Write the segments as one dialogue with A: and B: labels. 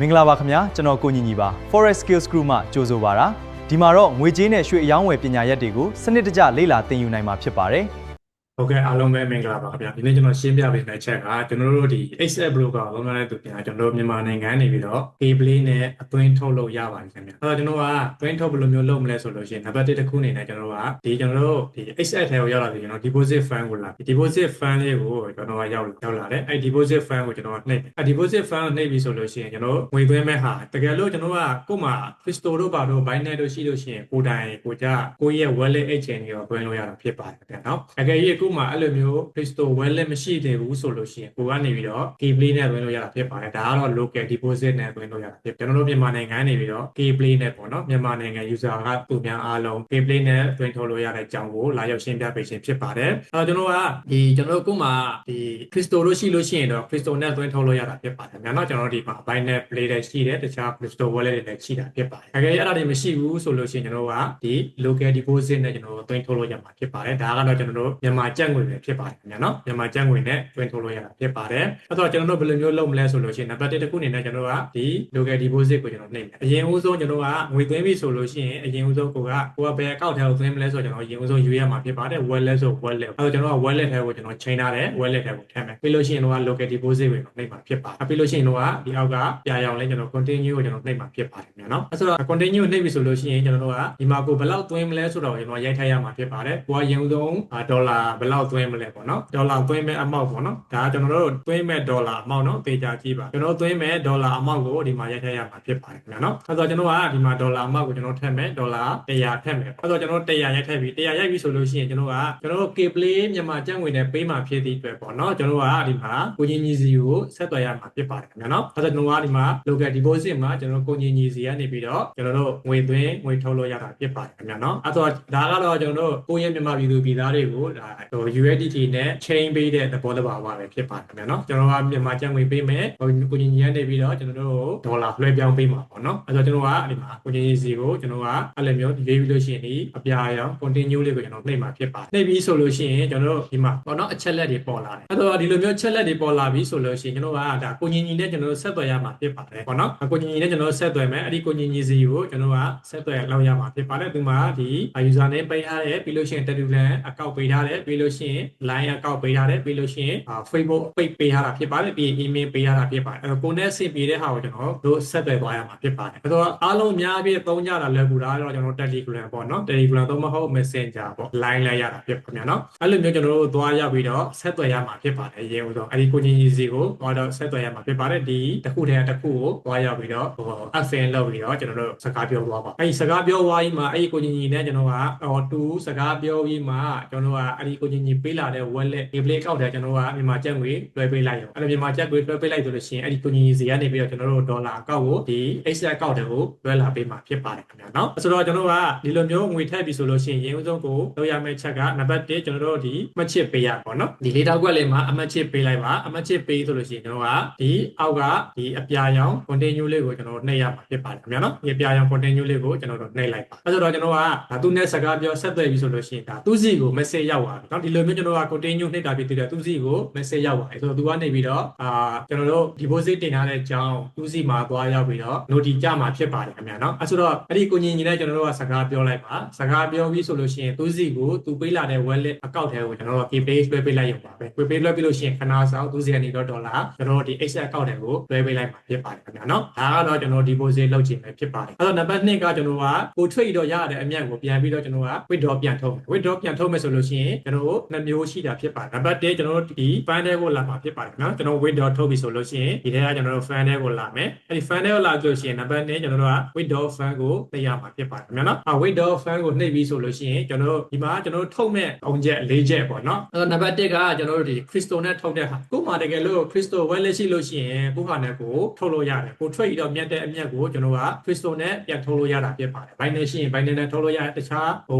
A: မင်္ဂလာပါခင်ဗျာကျွန်တော်ကိုညီညီပါ Forex Skills Group မှကြိုဆိုပါတာဒီမှာတော့ငွေကြေးနဲ့ရွှေအယောင်းဝယ်ပညာရပ်တွေကိုစနစ်တကျလေ့လာသင်ယူနိုင်မှာဖြစ်ပါတယ်
B: ဟုတ်ကဲ့အားလုံးပဲမင်္ဂလာပါခင်ဗျာဒီနေ့ကျွန်တော်ရှင်းပြပေးမယ့်ချက်ကကျွန်တော်တို့ဒီ Excel broker လုံးဝတဲ့သူပြန်ကျွန်တော်တို့မြန်မာနိုင်ငံနေပြီးတော့ K-Play နဲ့အသွင်းထုတ်လို့ရပါတယ်ခင်ဗျာအဲ့တော့ကျွန်တော်ကသွင်းထုတ်ဘယ်လိုမျိုးလုပ်မလဲဆိုလို့ရှိရင်နံပါတ်1တစ်ခုအနေနဲ့ကျွန်တော်ကဒီ Excel ထဲကိုရောက်လာပြီကျွန်တော် deposit fund ကိုလာဒီ deposit fund လေးကိုကျွန်တော်ကရောက်လာတယ်အဲ့ deposit fund ကိုကျွန်တော်နှိပ်အဲ့ deposit fund ကိုနှိပ်ပြီဆိုလို့ရှိရင်ကျွန်တော်ငွေသွင်းမဲ့ဟာတကယ်လို့ကျွန်တော်ကကို့မှာ Crypto တို့ပါတို့ Binance တို့ရှိလို့ရှိရင်ကိုယ်တိုင်ကိုကြကိုယ့်ရဲ့ wallet exchange ကိုသွင်းလို့ရတာဖြစ်ပါတယ်ခင်ဗျာနော်တကယ်ကြီးကို့မှာအဲ့လိုမျိုး Crypto wallet မရှိသေးဘူးဆိုလို့ရှိရင်ကိုကနေပြီးတော့ K-Play နဲ့သွင်းလို့ရတာဖြစ်ပါတယ်ဒါကတော့ local deposit နဲ့သွင်းလို့ရတာဖြစ်ကျွန်တော်တို့မြန်မာနိုင်ငံနေပြီးတော့ K-Play နဲ့ပေါ့နော်မြန်မာနိုင်ငံ user ကသူများအားလုံး K-Play နဲ့သွင်းထုတ်လို့ရတဲ့အကြောင်းကိုလာရောက်ရှင်းပြပေးခြင်းဖြစ်ပါတယ်ကျွန်တော်ကကျွန်တော်တို့ကိုမှဒီ Crypto တို့ရှိလို့ရှိရင်တော့ Crypto နဲ့သွင်းထုတ်လို့ရတာဖြစ်ပါတယ်။နောက်ကျွန်တော်တို့ဒီမှာ Binance Play တွေရှိတယ်တခြား Crypto wallet တွေလည်းရှိတာဖြစ်ပါတယ်။အကယ်၍အဲ့ဒါတွေမရှိဘူးဆိုလို့ရှိရင်ကျွန်တော်တို့ကဒီ local deposit နဲ့ကျွန်တော်တို့သွင်းထုတ်လို့ရမှာဖြစ်ပါတယ်။ဒါကတော့ကျွန်တော်တို့မြန်မာကျပ်ငွေပဲဖြစ်ပါတယ်ခင်ဗျာနော်။မြန်မာကျပ်ငွေနဲ့သွင်းထုတ်လို့ရတာဖြစ်ပါတယ်။အဲ့တော့ကျွန်တော်တို့ဘယ်လိုမျိုးလုပ်မလဲဆိုလို့ရှိရင်နံပါတ်1တစ်ခုအနေနဲ့ကျွန်တော်တို့ကဒီ local deposit ကိုကျွန်တော်နှိပ်မယ်။အရင်ဦးဆုံးကျွန်တော်ကငွေသွင်းပြီဆိုလို့ရှိရင်အရင်ဦးဆုံးကိုကဘယ် account ထဲကိုသွင်းမလဲဆိုတော့ကျွန်တော်အရင်ဦးဆုံးယူရမှာဖြစ်ပါတယ်။ wallet ဆို wallet အဲ့တော့ကျွန်တော်က wallet ထဲကိုကျွန်တော်ချိန်ထားတယ် wallet ထဲကိုထည့်မယ်ပြီးလို့ရှိရင်တော့ local deposit ကိုနှိပ်မှာဖြစ်ပါတယ်ပြီးလို့ရှိရင်တော့ဒီအောက်ကပြရအောင်လဲကျွန်တော် continue ကိုကျွန်တော်နှိပ်မှာဖြစ်ပါတယ်ခင်ဗျာနော်အဲ့ဆိုတော့ continue ကိုနှိပ်ပြီဆိုလို့ရှိရင်ကျွန်တော်တို့ကဒီမှာကိုဘယ်လောက်သွင်းမလဲဆိုတော့ကျွန်တော်ရိုက်ထည့်ရမှာဖြစ်ပါတယ်ကိုကရင်ဦးဆုံးဒေါ်လာဘယ်လောက်သွင်းမလဲပေါ့နော်ဒေါ်လာသွင်းမဲ့ amount ပေါ့နော်ဒါကျွန်တော်တို့သွင်းမဲ့ဒေါ်လာ amount နော်သေချာကြည့်ပါကျွန်တော်သွင်းမဲ့ဒေါ်လာ amount ကိုဒီမှာရိုက်ထည့်ရမှာဖြစ်ပါတယ်ခင်ဗျာနော်အဲ့ဆိုကျွန်တော်ကဒီမှာဒေါ်လာ amount ကိုကျွန်တော်ထည့်မယ်ဒေါ်လာ100ထည့်မယ်အဲ့ဆိုကျွန်တော်100ရိုက်ထည့်ပြီး100ရိုက်ပြီဆိုလို့ရှိရင်ကျွန်တော် K-Play မြန်မာကျပ်ငွေနဲ့ပေးမှာဖြစ်သည့်အတွက်ပေါ့နော်ကျွန်တော်ကဒီမှာကိုကြီးညီစီကိုဆက်သွယ်ရမှာဖြစ်ပါတယ်ခင်ဗျာနော်အဲ့တော့ကျွန်တော်ကဒီမှာ local deposit မှာကျွန်တော်ကိုကြီးညီစီကနေပြီးတော့ကျွန်တော်တို့ငွေသွင်းငွေထုတ်လို့ရတာဖြစ်ပါတယ်ခင်ဗျာနော်အဲ့တော့ဒါကတော့ကျွန်တော်တို့ကိုရဲ့မြန်မာပြည်သူပြည်သားတွေကိုဒါUSDT နဲ့ chain ပေးတဲ့သဘောတဘာဝပဲဖြစ်ပါတယ်ခင်ဗျာနော်ကျွန်တော်ကမြန်မာကျပ်ငွေပေးမယ်ကိုကြီးညီကနေပြီးတော့ကျွန်တော်တို့ဒေါ်လာလွှဲပြောင်းပေးမှာပေါ့နော်အဲ့တော့ကျွန်တော်ကဒီမှာကိုကြီးညီစီကိုကျွန်တော်ကအဲ့လိုမျိုးရေးပြီးလို့ရှိရင်ဒီအပြာရောင် continue လေးကိုကျွန်တော်နှိပ်မှာဖြစ်ပါတယ်နှိပ်ပြီးဆိုလို့ရှိရင်ကျွန်တော်တို့ဒီမှာပေါ့နော်အချက်လက်တွေပေါ်လာတယ်အဲ့တော့ဒီလိုမျိုးချက်လက်တွေပေါ်လာပြီဆိုလို့ရှိရင်ကျွန်တော်ကဒါကိုညီညီနဲ့ကျွန်တော်တို့ဆက်သွယ်ရမှာဖြစ်ပါတယ်ပေါ့နော်ကိုညီညီနဲ့ကျွန်တော်ဆက်သွယ်မယ်အဲ့ဒီကိုညီညီစီကိုကျွန်တော်ကဆက်သွယ်လောက်ရမှာဖြစ်ပါတယ်ဒီမှာဒီ user name ပေးထားတယ်ပြီးလို့ရှိရင် Telegram account ပေးထားတယ်ပြီးလို့ရှိရင် Line account ပေးထားတယ်ပြီးလို့ရှိရင် Facebook page ပေးထားတာဖြစ်ပါတယ်ပြီး email ပေးထားတာဖြစ်ပါတယ်အဲ့တော့ကိုနဲ့ဆင်ပြေတဲ့ဟာကိုကျွန်တော်တို့ဆက်သွယ်သွားရမှာဖြစ်ပါတယ်အဲ့တော့အားလုံးအများအပြည့်သုံးကြတာလည်းကူတာတော့ကျွန်တော် Telegram ပေါ့နော် Telegram တော့မဟုတ် Messenger ပေါ့ Line လည်းရတာဖြစ်ပါများနော်အဲ့လိုမျိုးကျွန်တော်တို့သွားရပြီးတော့ဆက်သွယ်ရမှာဖြစ်ပါတယ်ရေဦးဆုံးအဲ့ဒီကိုညီညီစီကိုသွားတော့ဆက်သွယ်ရမှာဖြစ်ပါတယ်ဒီတစ်ခုတည်းတစ်ခုကိုသွားရောက်ပြီးတော့FN လုပ်ပြီးတော့ကျွန်တော်တို့စကားပြောသွားပါအဲ့ဒီစကားပြောသွားပြီးမှအဲ့ဒီကိုညီညီနဲ့ကျွန်တော်ကတူစကားပြောပြီးမှကျွန်တော်ကအဲ့ဒီကိုညီညီပေးလာတဲ့ wallet K-Play account ထဲကျွန်တော်ကမြန်မာကျပ်ငွေလွှဲပေးလိုက်ရောအဲ့လိုမြန်မာကျပ်ငွေလွှဲပေးလိုက်ဆိုလို့ရှိရင်အဲ့ဒီကိုညီညီစီကနေပြီးတော့ကျွန်တော်တို့ဒေါ်လာအကောင့်ကိုဒီ Excel account တွေကိုလွှဲလာပေးမှာဖြစ်ပါတယ်ခင်ဗျာနော်ဆိုတော့ကျွန်တော်ကဒီလိုမျိုးငွေထည့်ပြီဆိုလို့ရှိရင်ရေဦးဆုံးကိုလုပ်ရမယ့်ချက်ကနံပါတ်1ကျွန်တော်တို့ဒီမှတ်ချစ်ပေးရပါတော့ဒီလေးထောက်ကွက်လေးမှာအမှတ်ချစ်ပေးလိုက်ပါအမှတ်ချစ်ပေးဆိုလို့ရှိရင်ကျွန်တော်ကဒီအောက်ကဒီအပြာရောင် continue လေးကိုကျွန်တော်နှိပ်ရမှာဖြစ်ပါတယ်ခင်ဗျာနော်ဒီအပြာရောင် continue လေးကိုကျွန်တော်တို့နှိပ်လိုက်ပါအဲ့ဆိုတော့ကျွန်တော်ကဒါသူနဲ့စကားပြောဆက်သွယ်ပြီဆိုလို့ရှိရင်ဒါသူစီကို message ရောက်သွားပြီเนาะဒီလိုမျိုးကျွန်တော်က continue နှိပ်တာဖြစ်တဲ့သူစီကို message ရောက်သွားပြီဆိုတော့သူကနေပြီးတော့ကျွန်တော်တို့ deposit တင်ထားတဲ့အကြောင်းသူစီမှာသွားရောက်ပြီးတော့ notice ကြမှာဖြစ်ပါတယ်ခင်ဗျာနော်အဲ့ဆိုတော့အဲ့ဒီကိုညီညီနဲ့ကျွန်တော်တို့ကစကားပြောလိုက်ပါစကားပြောပြီးဆိုလို့ရှိရင်သူစီကိုသူပေးလာတဲ့ wallet account ထဲကိုကျွန်တော်တို့ K-Play လွှဲပေးလိုက်ရုံပါပဲK-Play လွှဲပေးလို့ရှိရင်ခဏဆောင်သူစီကနေတော့ဒေါ်လာကျွန်တော်တို့ဒီ Excel account ထဲကိုလွှဲပေးလိုက်မှာဖြစ်ပါတယ်ခင်ဗျာနော်ဒါကတော့ကျွန်တော် deposit လုပ်ချင်ပဲဖြစ်ပါတယ်အဲ့တော့နံပါတ်2ကကျွန်တော်ကကို trade တော့ရတဲ့အမြတ်ကိုပြန်ပြီးတော့ကျွန်တော်က withdraw ပြန်ထုတ်မယ် withdraw ပြန်ထုတ်မယ်ဆိုလို့ရှိရင်ကျွန်တော်တို့2မျိုးရှိတာဖြစ်ပါတယ်နံပါတ်1ကျွန်တော်တို့ဒီ fund ထဲကိုလာမှာဖြစ်ပါတယ်နော်ကျွန်တော် withdraw ထုတ်ပြီဆိုလို့ရှိရင်ဒီထဲကကျွန်တော်တို့ fund ထဲကိုလာမယ်အဲ့ဒီ fund ထဲကိုလာလို့ရှိရင်နံပါတ်2ကျွန်တော်တို့က withdraw fund ကိုသိရမှာဖြစ်ပါတယ်ခင်ဗျာနော်withdraw fund ကိုနှိပ်ပြီးဆိုလို့ရှိရင်ကျွန်တော်တို့ဒီမှာကျွန်တော်တို့ထုတ်မဲ့အောင်ချက်4ချက်ပေါ့နော်အဲ့တော့နံပါတ်1ကကျွန်တော်တို့ဒီ Crypto နဲ့ထုတ်တဲ့ဟာကိုမှတကယ်လို့ Crypto wallet ရှိလို့ရှိရင်ကိုဟာနဲ့ကိုထုတ်လို့ရတယ်ကို trade တော့မြတ်တဲ့အမြတ်ကိုကျွန်တော်က Crypto နဲ့ပြန်ထုတ်လို့ရတာဖြစ်ပါတယ် Binance ရှိရင် Binance နဲ့ထုတ်လို့ရတယ်တခြား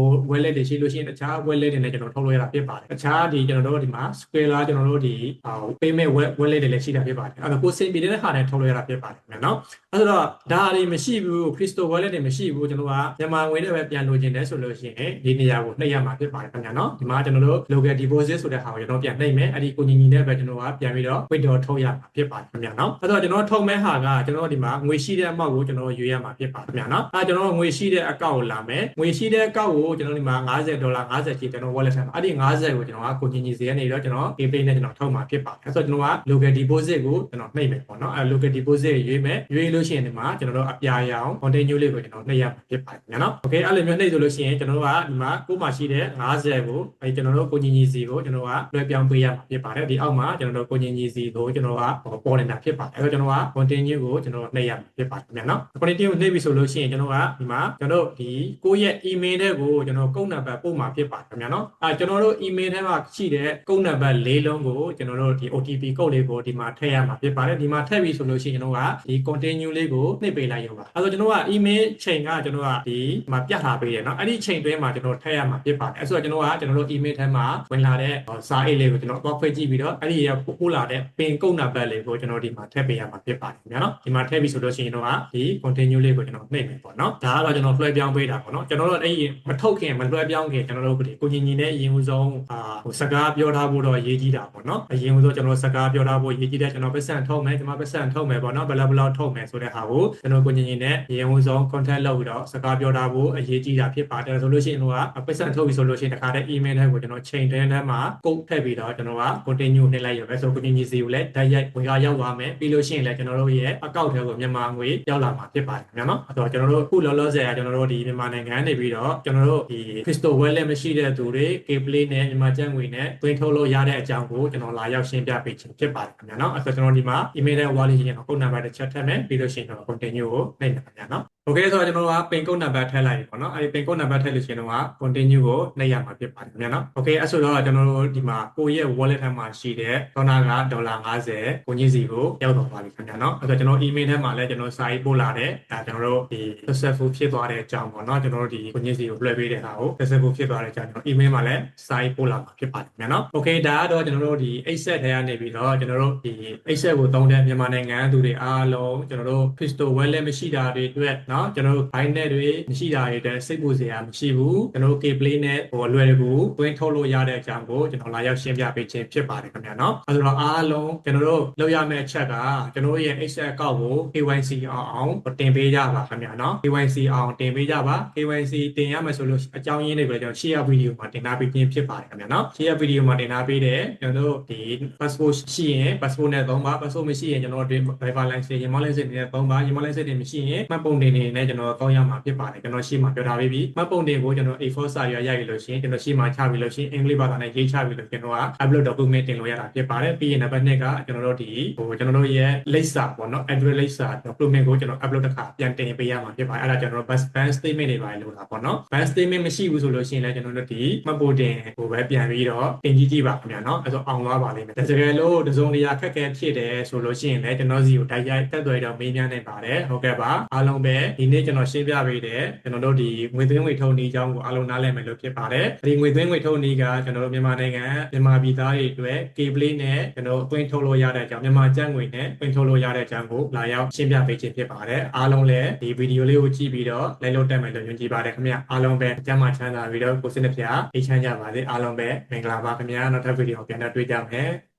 B: wallet တွေရှိလို့ရှိရင်တခြား wallet တွေနဲ့ကျွန်တော်ထုတ်လို့ရတာဖြစ် ဖြစ်ပါတယ်အခြားဒီကျွန်တော်တို့ဒီမှာ square လားကျွန်တော်တို့ဒီ payment wallet တွေလည်းရှိတာဖြစ်ပါတယ်အဲ့တော့ကိုစင်ပြီးတဲ့ခါနဲ့ထုတ်လို့ရတာဖြစ်ပါတယ်ခင်ဗျာနော်အဲ့တော့ဒါတွေမရှိဘူး crypto wallet တွေမရှိဘူးကျွန်တော်ကမြန်မာငွေနဲ့ပဲပြန်လိုချင်တယ်ဆိုလို့ရှိရင်ဒီနေရာကိုနှိပ်ရမှာဖြစ်ပါတယ်ခင်ဗျာနော်ဒီမှာကျွန်တော်တို့ local deposit ဆိုတဲ့ဟာကိုကျွန်တော်ပြန်နှိပ်မယ်အဲ့ဒီကိုညီနဲ့ပဲကျွန်တော်ကပြန်ပြီးတော့ withdraw ထုတ်ရမှာဖြစ်ပါတယ်ခင်ဗျာနော်အဲ့တော့ကျွန်တော်ထုတ်မဲ့ဟာကကျွန်တော်ဒီမှာငွေရှိတဲ့အမောက်ကိုကျွန်တော်ရွေးရမှာဖြစ်ပါတယ်ခင်ဗျာနော်အဲ့ကျွန်တော်ငွေရှိတဲ့အကောင့်ကိုလာမယ်ငွေရှိတဲ့အကောင့်ကိုကျွန်တော်ဒီမှာ$50 50ကျွန်တော် wallet ထဲမှာအဲ့ဒီ50ကိုကျွန်တော်ကကိုညီညီစီကနေတော့ကျွန်တော် pay နဲ့ကျွန်တော်ထုတ်မှာဖြစ်ပါတယ်အဲ့ဆိုကျွန်တော်က local deposit ကိုကျွန်တော်နှိပ်မယ်ပေါ့နော်အဲ့ local deposit ရွေးမယ်ရွေးလို့ရှိရင်ဒီမှာကျွန်တော်တို့အပြာရောင် continue လေးကိုကျွန်တော်နှိပ်ရမှာဖြစ်ပါတယ်နော် okay အဲ့လိုမျိုးနှိပ်ဆိုလို့ရှိရင်ကျွန်တော်တို့ကဒီမှာကိုမှရှိတဲ့50ကိုအဲ့ကျွန်တော်တို့ကိုညီညီစီကိုကျွန်တော်ကလွှဲပြောင်းပေးရမှာဖြစ်ပါတယ်ဒီအောက်မှာကျွန်တော်တို့ကိုညီညီစီကိုကျွန်တော်ကပေါ်နေတာဖြစ်ပါတယ်အဲ့တော့ကျွန်တော်က continue ကိုကျွန်တော်နှိပ်ရမှာဖြစ်ပါတယ်နော် continue ကိုနှိပ်ပြီဆိုလို့ရှိရင်ကျွန်တော်ကဒီမှာကျွန်တော်တို့ဒီကိုရဲ့ email တွေကိုကျွန်တော်ကုန်းနံပါတ်ပို့မှာဖြစ်ပါတယ်ခင်ဗျာနော်ကျွန်တော်တို့ email ထဲမှာရှိတဲ့ကုန်းနံပါတ်၄လုံးကိုကျွန်တော်တို့ဒီ OTP ကုတ်လေးကိုဒီမှာထည့်ရမှာဖြစ်ပါတယ်ဒီမှာထည့်ပြီဆိုလို့ရှိရင်ကျွန်တော်ကဒီ continue လေးကိုနှိပ်ပေးလိုက်ရုံပါအဲ့တော့ကျွန်တော်က email ချိန်ကကျွန်တော်ကဒီမှာပြတ်ထားပေးရနော်အဲ့ဒီချိန်တွင်းမှာကျွန်တော်ထည့်ရမှာဖြစ်ပါတယ်အဲ့ဆိုတော့ကျွန်တော်တို့ email ထဲမှာဝင်လာတဲ့စာအိတ်လေးကိုကျွန်တော်တော့ဖွင့်ကြည့်ပြီးတော့အဲ့ဒီပို့လာတဲ့ပင်ကုတ်နံပါတ်လေးကိုကျွန်တော်ဒီမှာထည့်ပေးရမှာဖြစ်ပါတယ်ခင်ဗျာနော်ဒီမှာထည့်ပြီဆိုလို့ရှိရင်တော့ဒီ continue လေးကိုကျွန်တော်နှိပ်မယ်ပေါ့နော်ဒါကတော့ကျွန်တော်လွှဲပြောင်းပေးတာပေါ့နော်ကျွန်တော်တို့အဲ့ဒီမထုတ်ခင်မလွှဲပြောင်းခင်ကျွန်တော်တို့ကိုညီညီနဲ့အရင်ဦးဆုံးစကားပြောထားဖို့တော့ရေးကြီးတာပေါ့နော်အရင်ဦးဆုံးကျွန်တော်စကားပြောထားဖို့ရေးကြီးတဲ့ကျွန်တော်ပတ်စံထုတ်မယ်ကျွန်တော်ပတ်စံထုတ်မယ်ပေါ့နော်ဘယ်လောက်ထုတ်မယ်ဆိုတဲ့ဟာကိုကျွန်တော်ကိုညီညီနဲ့အရင်ဦးဆုံး contact လုပ်ပြီးတော့စကားပြောထားဖို့အရေးကြီးတာဖြစ်ပါတယ်ဆိုလို့ရှိရင်တော့ပတ်စံထုတ်ပြီဆိုလို့ရှိရင်တခါတည်း email ထဲကိုကျွန်တော်ချိန်ထဲမှာကုတ်ထည့်ပြီးတော့ကျွန်တော်က continue နှိပ်လိုက်ရပဲဆိုကိုညီညီစီကိုလည်းဓာတ်ရိုက်ဝင်ရောက်သွားမယ်ပြီးလို့ရှိရင်လည်းကျွန်တော်တို့ရဲ့ account ထဲကိုမြန်မာငွေရောက်လာမှာဖြစ်ပါတယ်ခင်ဗျာနော်အဲ့တော့ကျွန်တော်တို့အခုလောလောဆယ်ကကျွန်တော်တို့ဒီမြန်မာနိုင်ငံနေပြီးတော့ကျွန်တော်တို့ဒီ crypto wallet မရှိတဲ့သူတွေ Kplay နဲ့မြန်မာကျပ်ငွေနဲ့တွင်းထုတ်လို့ရတဲ့အကြောင်းကိုကျွန်တော်လာရောက်ရှင်းပြပေးခြင်းဖြစ်ပါတယ်ခင်ဗျာနော်အဲ့တော့ကျွန်တော်ဒီမှာ email ထဲ wallet ရင်တော့ code number တစ်ချက်ထည့်မယ်ပြီးလို့ရှိရင်တော့ continue ကိုနှိပ်မယ်ခင်ဗျာနော်โอเคဆိုတော့ကျွန်တော်က pin code number ထည့်လိုက်ပြီပေါ့နော်အဲဒီ pin code number ထည့်လို့ရှိရင်တော့ continue ကိုနှိပ်ရမှာဖြစ်ပါတယ်ခင်ဗျာနော်โอเคအဲ့ဆိုတော့ကျွန်တော်တို့ဒီမှာကိုရဲ့ wallet ထဲမှာရှိတဲ့ဒေါ်လာက$50ကိုကြီးစီကိုရောက်တော့ပါပြီခင်ဗျာနော်အဲ့တော့ကျွန်တော် email ထဲမှာလည်းကျွန်တော်စာရေးပို့လာတယ်ဒါကျွန်တော်တို့ဒီ successful ဖြစ်သွားတဲ့အကြောင်းပေါ့နော်ကျွန်တော်တို့ဒီကိုကြီးစီကိုလွှဲပေးတဲ့ဟာကို successful ဖြစ်သွားတဲ့အကြောင်းကျွန်တော် email မှာလည်းစာရေးပို့လာမှာဖြစ်ပါတယ်ခင်ဗျာနော်โอเคဒါကတော့ကျွန်တော်တို့ဒီ asset ထဲကနေပြီးတော့ကျွန်တော်တို့ဒီ asset ကိုသုံးတဲ့မြန်မာနိုင်ငံသူတွေအားလုံးကျွန်တော်တို့ crypto wallet မရှိတာတွေအတွက်เนาะကျွန်တော်တို့ Binance တွေမရှိတာတွေအတွက်စိတ်ပူစရာမရှိဘူးကျွန်တော်တို့ Kplay နဲ့လွယ်တကူတွင်းထုတ်လို့ရတဲ့အကြောင်းကိုကျွန်တော်လာရောက်ရှင်းပြပေးခြင်းဖြစ်ပါတယ်ခင်ဗျာเนาะအဲဆိုတော့အားလုံးကျွန်တော်တို့လုပ်ရမယ့်အချက်ကကျွန်တော်တို့ရဲ့ asset အကောင့်ကို KYC အောင်တင်ပေးကြပါခင်ဗျာเนาะ KYC အောင်တင်ပေးကြပါ KYC တင်ရမယ်ဆိုလို့အကြောင်းရင်းတွေကိုကျွန်တော် share video မှာတင်ထားပေးခြင်းဖြစ်ပါတယ်ခင်ဗျာเนาะ share video မှာတင်ထားပေးတယ်ကျွန်တော်တို့ဒီ passport ရှိရင် passport နဲ့သုံးပါ passport မရှိရင်ကျွန်တော်တို့ driver license ရေမောင်း license နဲ့သုံးပါရေမောင်း license တွေမရှိရင်မှတ်ပုံတင်နေနဲ့ကျွန်တော်ကောင်းရမှာဖြစ်ပါတယ်ကျွန်တော်ရှေ့မှာပြောထားပြီးမှတ်ပုံတင်ကိုကျွန်တော် A4 စာရွက်ရိုက်လို့ရှိရင်ကျွန်တော်ရှေ့မှာချပြီးလို့ရှိရင်အင်္ဂလိပ်ဘာသာနဲ့ရေးချပြီးလို့ကျွန်တော်က upload document တင်လို့ရတာဖြစ်ပါတယ်ပြီးရင်နံပါတ်2ကကျွန်တော်တို့ဒီကျွန်တော်တို့ရဲ့လိပ်စာပေါ့နော် address လိပ်စာ document ကိုကျွန်တော် upload တစ်ခါပြန်တင်ပေးရမှာဖြစ်ပါတယ်အဲ့ဒါကျွန်တော် bank statement တွေပါလို့တာပေါ့နော် bank statement မရှိဘူးဆိုလို့ရှိရင်လည်းကျွန်တော်တို့ဒီမှတ်ပုံတင်ကိုပဲပြန်ပြီးတော့တင်ကြည့်ပါခင်ဗျာနော်အဲ့ဆိုအောင်သွားပါလိမ့်မယ်တကယ်လို့တစုံတရာခက်ခဲဖြစ်တယ်ဆိုလို့ရှိရင်လည်းကျွန်တော်စီကိုတိုက်ရိုက်တက်သွယ်တော့မေးမြန်းနိုင်ပါတယ်ဟုတ်ကဲ့ပါအားလုံးပဲဒီနေ့ကျွန်တော်ရှင်းပြပေးတယ်ကျွန်တော်တို့ဒီငွေသွင်းငွေထုတ်နည်းအကြောင်းကိုအားလုံးနားလည်မယ်လို့ဖြစ်ပါတယ်ဒီငွေသွင်းငွေထုတ်နည်းကကျွန်တော်တို့မြန်မာနိုင်ငံမြန်မာပြည်သားတွေအတွက် Kplay နဲ့ကျွန်တော်တွင်းထုတ်လို့ရတဲ့အကြောင်းမြန်မာကျပ်ငွေနဲ့တွင်းထုတ်လို့ရတဲ့အကြောင်းကိုလာရောက်ရှင်းပြပေးခြင်းဖြစ်ပါတယ်အားလုံးလည်းဒီဗီဒီယိုလေးကိုကြည့်ပြီးတော့လိုက်လို့တက်မယ်လို့ယုံကြည်ပါတယ်ခင်ဗျအားလုံးပဲကျမ်းမာချမ်းသာပြီးတော့ကိုယ်စိတ်နှပြအေးချမ်းကြပါစေအားလုံးပဲမင်္ဂလာပါခင်ဗျနောက်ထပ်ဗီဒီယိုပြန်တော့တွေ့ကြမယ်